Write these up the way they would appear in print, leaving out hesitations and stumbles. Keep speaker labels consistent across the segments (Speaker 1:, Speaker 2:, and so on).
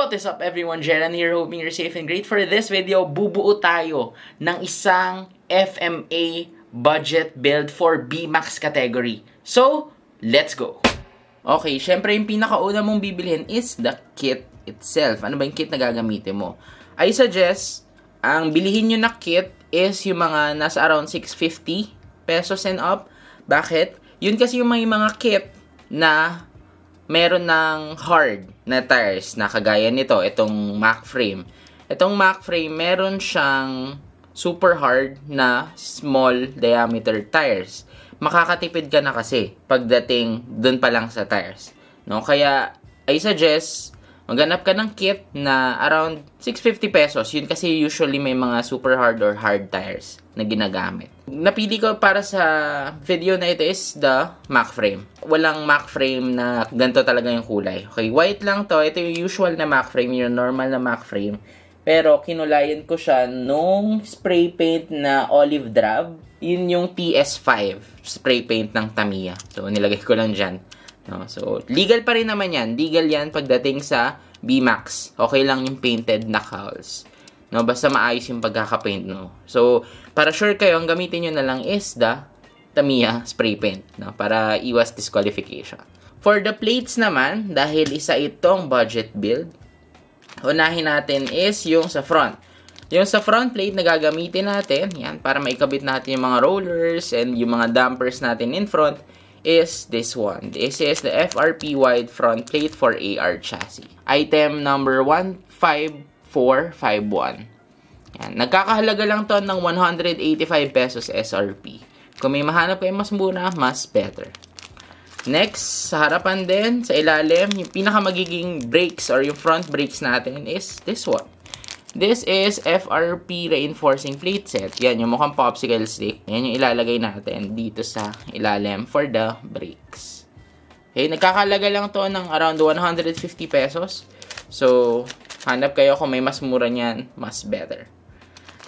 Speaker 1: What is up everyone, Jeran here, hoping you're safe and great. For this video, bubuo tayo ng isang FMA budget build for BMAX category. So, let's go! Okay, syempre yung pinakauna mong bibilhin is the kit itself. Ano ba yung kit na gagamitin mo? I suggest, ang bilihin nyo na kit is yung mga nasa around 650 pesos and up. Bakit? Yun kasi yung may mga kit na meron ng hard na tires na kagaya nito, itong Mac frame. Itong Mac frame, meron siyang super hard na small diameter tires. Makakatipid ka na kasi pagdating dun pa lang sa tires. No? Kaya, I suggest, maghanap ka ng kit na around 650 pesos. Yun kasi usually may mga super hard or hard tires na ginagamit. Napili ko para sa video na ito is the Mac frame. Walang Mac frame na ganito talaga yung kulay. Okay, white lang to. Ito yung usual na Mac frame, yung normal na Mac frame. Pero kinulayan ko siya nung spray paint na olive drab. Yun yung PS5 spray paint ng Tamiya. So, nilagay ko lang dyan. No? So, legal pa rin naman yan. Legal yan pagdating sa BMAX. Okay lang yung painted na cowls. No, basta maayos yung pagkakapaint, no. So, para sure kayo, ang gamitin nyo na lang is the Tamiya spray paint, no, para iwas disqualification. For the plates naman, dahil isa itong budget build, unahin natin is yung sa front. Yung sa front plate na gagamitin natin, yan, para maikabit natin yung mga rollers and yung mga dampers natin in front, is this one. This is the FRP wide front plate for AR chassis. Item number 15451. Yan. Nagkakahalaga lang to ng 185 pesos SRP. Kung may mahanap kayo mas mura, mas better. Next, sa harapan din, sa ilalim, yung pinakamagiging brakes or yung front brakes natin is this one. This is FRP reinforcing plate set. Yan, yung mukhang popsicle stick. Yan yung ilalagay natin dito sa ilalim for the brakes. Okay, nagkakahalaga lang to ng around 150 pesos. So, hanap kayo kung may mas mura niyan, mas better.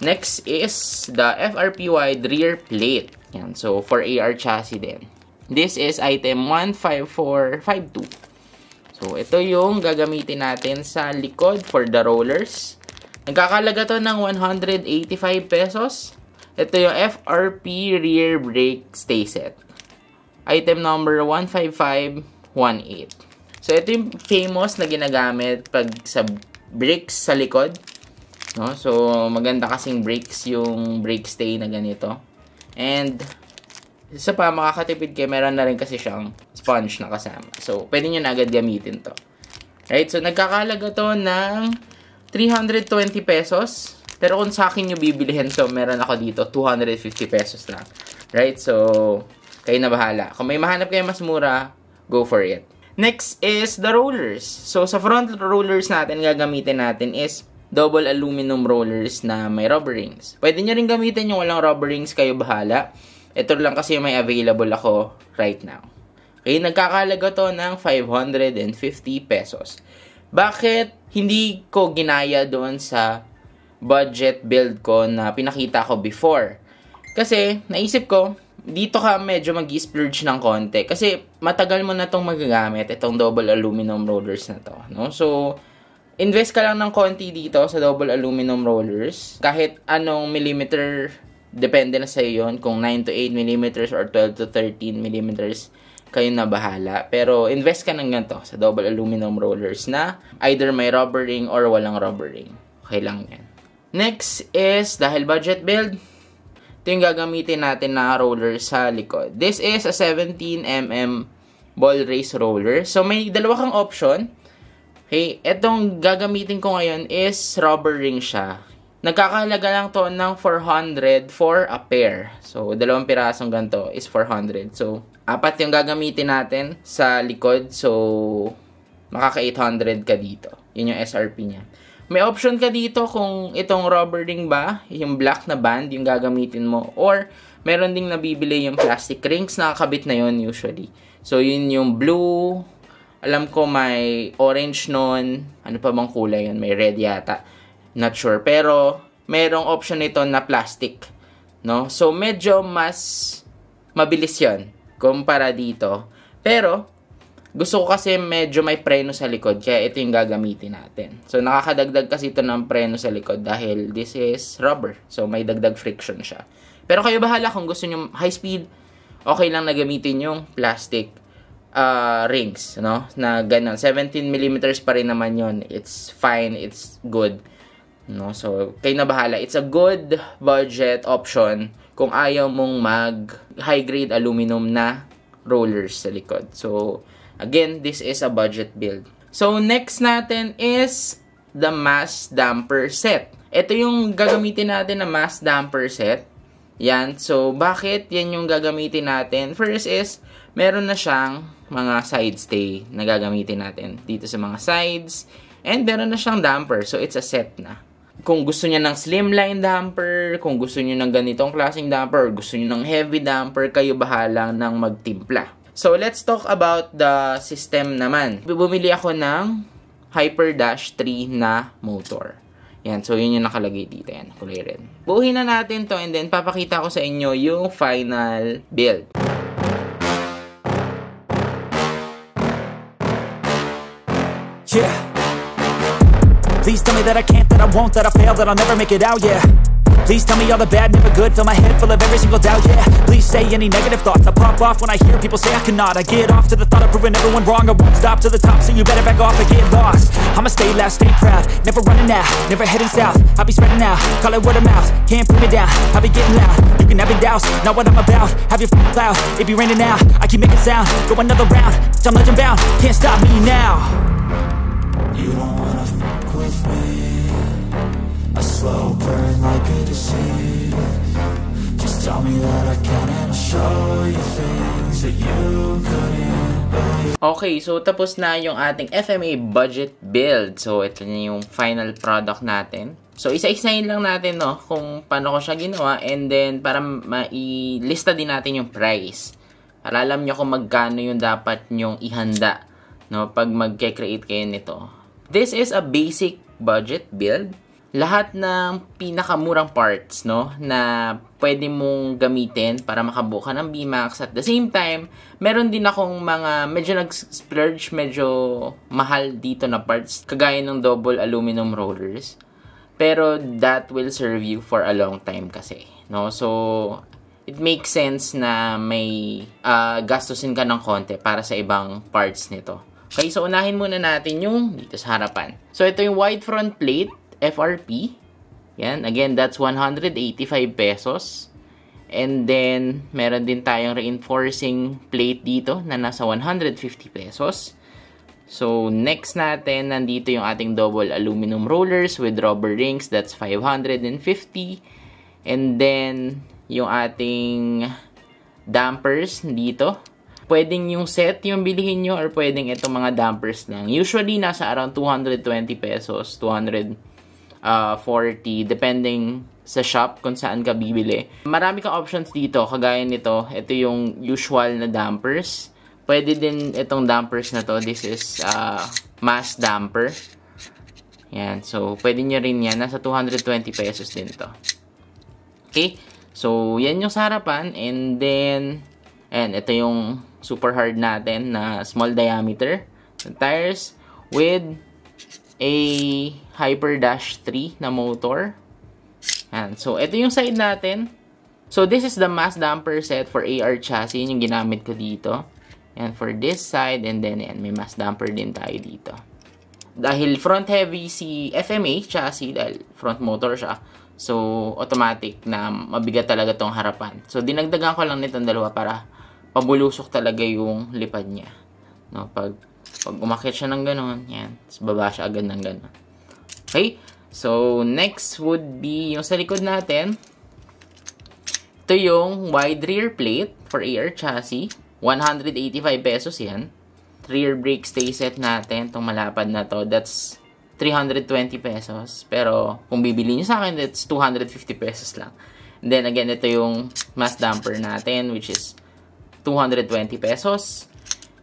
Speaker 1: Next is the FRP wide rear plate. Yan, so for AR chassis din. This is item 15452. So, ito yung gagamitin natin sa likod for the rollers. Nagkakalaga to ng 185 pesos. Ito yung FRP rear brake stay set. Item number 15518. So, ito yung famous na ginagamit pag sa brakes sa likod. No? So, maganda kasing brakes yung brake stay na ganito. And, isa pa, makakatipid kayo, meron na rin kasi siyang sponge na kasama. So, pwede nyo na agad gamitin to. Right? So, nagkakalaga to ng 320 pesos. Pero kung sa akin nyo bibilihin, so, meron ako dito 250 pesos lang. Right? So, kayo na bahala. Kung may mahanap kayo mas mura, go for it. Next is the rollers. So, sa front rollers natin, gagamitin natin is double aluminum rollers na may rubber rings. Pwede nyo rin gamitin yung walang rubber rings, kayo bahala. Ito lang kasi may available ako right now. Okay, nagkakalaga to ng 550 pesos. Bakit hindi ko ginaya doon sa budget build ko na pinakita ko before? Kasi, naisip ko, dito ka medyo mag-splurge ng konti. Kasi, matagal mo na itong magagamit, itong double aluminum rollers na to. No? So, invest ka lang ng konti dito sa double aluminum rollers. Kahit anong millimeter, depende na sa yun. Kung 9 to 8 millimeters or 12 to 13 millimeters, kayo na bahala. Pero, invest ka ng ganito sa double aluminum rollers na either may rubber ring or walang rubber ring. Okay lang yan. Next is, dahil budget build, ito yung gagamitin natin na roller sa likod. This is a 17mm ball race roller. So, may dalawa kang option. Okay, itong gagamitin ko ngayon is rubber ring siya. Nagkakahalaga lang to ng 400 for a pair. So, dalawang pirasong ganito is 400. So, apat yung gagamitin natin sa likod. So, makaka-800 ka dito. Yun yung SRP niya. May option ka dito kung itong rubber ring ba, yung black na band, yung gagamitin mo. Or, meron ding nabibili yung plastic rings, nakakabit na yun usually. So, yun yung blue. Alam ko may orange nun. Ano pa bang kulay yun? May red yata. Not sure. Pero, merong option nito na plastic. No? So, medyo mas mabilis yun kumpara dito. Pero, Gusto ko kasi medyo may preno sa likod, kaya ito yung gagamitin natin. So, nakakadagdag kasi ito ng preno sa likod dahil this is rubber. So, may dagdag friction siya. Pero kayo bahala kung gusto nyo high speed, okay lang na gamitin yung plastic rings, no? Na ganun. 17mm pa rin naman yun. It's fine, it's good. No? So, kayo na bahala. It's a good budget option kung ayaw mong mag high-grade aluminum na rollers sa likod. So, again, this is a budget build. So, next natin is the mass damper set. Ito yung gagamitin natin na mass damper set. Yan. So, bakit yan yung gagamitin natin? First is, meron na siyang mga side stay na gagamitin natin dito sa mga sides. And meron na siyang damper. So, it's a set na. Kung gusto niya ng slimline damper, kung gusto niyo ng ganitong klaseng damper, or gusto niyo ng heavy damper, kayo bahala ng magtimpla. So, let's talk about the system naman. Bumili ako ng Hyper Dash 3 na motor. Yan, so yun yung nakalagay dito. Yan, kulay red. Buuhin na natin to and then papakita ko sa inyo yung final build.
Speaker 2: Yeah. Please tell me that I can't, that I won't, that I fail, that I'll never make it out, yeah. Please tell me all the bad, never good, fill my head full of every single doubt, yeah. Please say any negative thoughts, I pop off when I hear people say I cannot. I get off to the thought of proving everyone wrong, I won't stop to the top, so you better back off and get lost. I'ma stay loud, stay proud, never running out, never heading south. I'll be spreading out, call it word of mouth, can't put me down, I'll be getting loud. You can have your doubts, not what I'm about, have your cloud, it be raining now, I keep making sound, go another round, I'm legend bound, can't stop me now. You don't wanna fuck with me, a slow burn like a disease. Just tell me that I can and I'll show you things that you couldn't believe.
Speaker 1: Okay, so tapos na yung ating FMA budget build. So, ito na yung final product natin. So, isa-isahin lang natin, no, kung paano ko siya ginawa. And then, para mailista din natin yung price. Para alam nyo kung magkano yung dapat nyong ihanda, no, pag mag-create kayo nito. This is a basic budget build. Lahat ng pinakamurang parts, no, na pwede mong gamitin para makabuo ka ng BMAX. At the same time, meron din akong mga medyo nag-splurge, medyo mahal dito na parts, kagaya ng double aluminum rollers. Pero that will serve you for a long time kasi, no? So, it makes sense na may gastusin ka ng konti para sa ibang parts nito. Okay, so unahin muna natin yung dito sa harapan. So, ito yung wide front plate, FRP. Yan, again, that's 185 pesos. And then, meron din tayong reinforcing plate dito na nasa 150 pesos. So, next natin, nandito yung ating double aluminum rollers with rubber rings. That's 550. And then, yung ating dampers dito. Pwedeng yung set yung bilihin nyo or pwedeng itong mga dampers lang. Usually, nasa around 220 pesos, 240, depending sa shop kung saan ka bibili. Marami kang options dito, kagaya nito. Ito yung usual na dampers. Pwede din itong dampers na to. This is mass damper. Yan. So, pwede nyo rin yan. Nasa 220 pesos din to. Okay? So, yan yung sa harapan. And then, and ito yung super hard natin na small diameter tires with a Hyper Dash 3 na motor. And so, ito yung side natin. So, this is the mass damper set for AR chassis. Yung ginamit ko dito. And for this side, and then yan, may mass damper din tayo dito. Dahil front heavy si FMA chassis, dahil front motor siya. So, automatic na mabigat talaga tong harapan. So, dinagdagan ko lang nitong dalawa para pabulusok talaga yung lipad niya. No, pag umakyat siya ng gano'n, yan. Tapos baba siya agad ng gano'n. Okay? So, next would be yung sa likod natin. Ito yung wide rear plate for AR chassis. 185 pesos yan. Rear brake stay set natin. Itong malapad na to. That's 320 pesos. Pero, kung bibili nyo sa akin, that's 250 pesos lang. And then, again, ito yung mass damper natin, which is 220 pesos.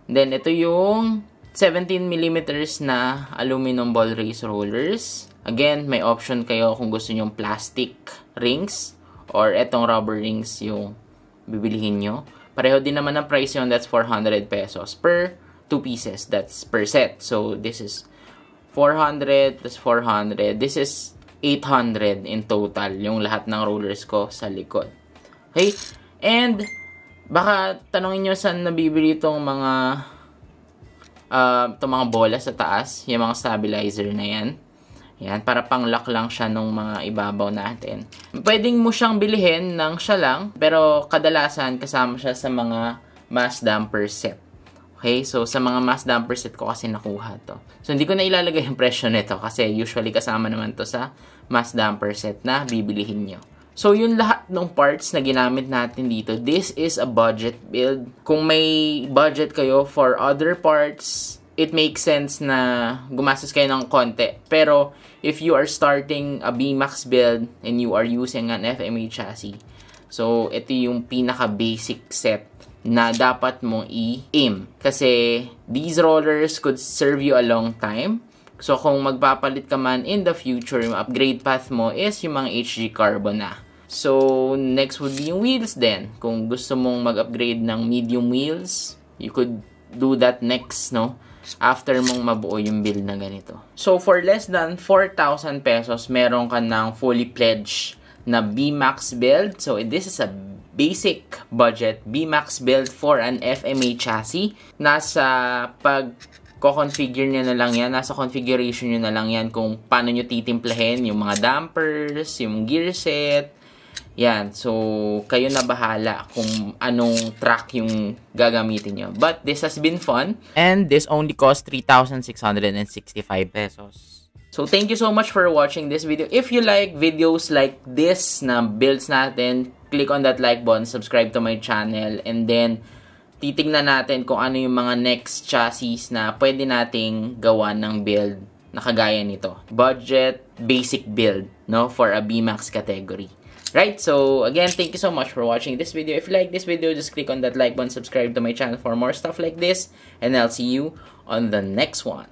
Speaker 1: Then, ito yung 17mm na aluminum ball race rollers. Again, may option kayo kung gusto nyong plastic rings or etong rubber rings yung bibilihin nyo. Pareho din naman ang price yun. That's 400 pesos per 2 pieces. That's per set. So, this is 400 plus 400. This is 800 in total, yung lahat ng rollers ko sa likod. Okay? And, baka tanongin nyo saan nabibili itong mga bola sa taas, yung mga stabilizer na yan. Yan, para pang-lock lang siya nung mga ibabaw natin. Pwedeng mo siyang bilihin ng siya lang, pero kadalasan kasama siya sa mga mass damper set. Okay, so sa mga mass damper set ko kasi nakuha to. So hindi ko na ilalagay yung presyo nito kasi usually kasama naman to sa mass damper set na bibilihin nyo. So yung lahat ng parts na ginamit natin dito, this is a budget build. Kung may budget kayo for other parts, it makes sense na gumastos kayo ng konti. Pero if you are starting a BMAX build and you are using an FMA chassis, so ito yung pinaka-basic set na dapat mong i-aim. Kasi these rollers could serve you a long time. So kung magpapalit ka man in the future, yung upgrade path mo is yung mga HG Carbon na. So next would be yung wheels then. Kung gusto mong mag-upgrade ng medium wheels, you could do that next, no? After mong mabuo yung build na ganito. So for less than 4,000 pesos, meron ka ng fully pledged na BMAX build. So this is a basic budget BMAX build for an FMA chassis. Nasa pag-configure nyo na lang yan, nasa configuration nyo na lang yan kung paano nyo titimplahin yung mga dampers, yung gear set. Yan, so kayo na bahala kung anong track yung gagamitin nyo. But this has been fun. And this only cost 3,665 pesos. So thank you so much for watching this video. If you like videos like this na builds natin, click on that like button, subscribe to my channel, and then titignan natin kung ano yung mga next chassis na pwede nating gawa ng build na kagaya nito. Budget, basic build, no, for a BMAX category. Right, so again, thank you so much for watching this video. If you like this video, just click on that like button, subscribe to my channel for more stuff like this, and I'll see you on the next one.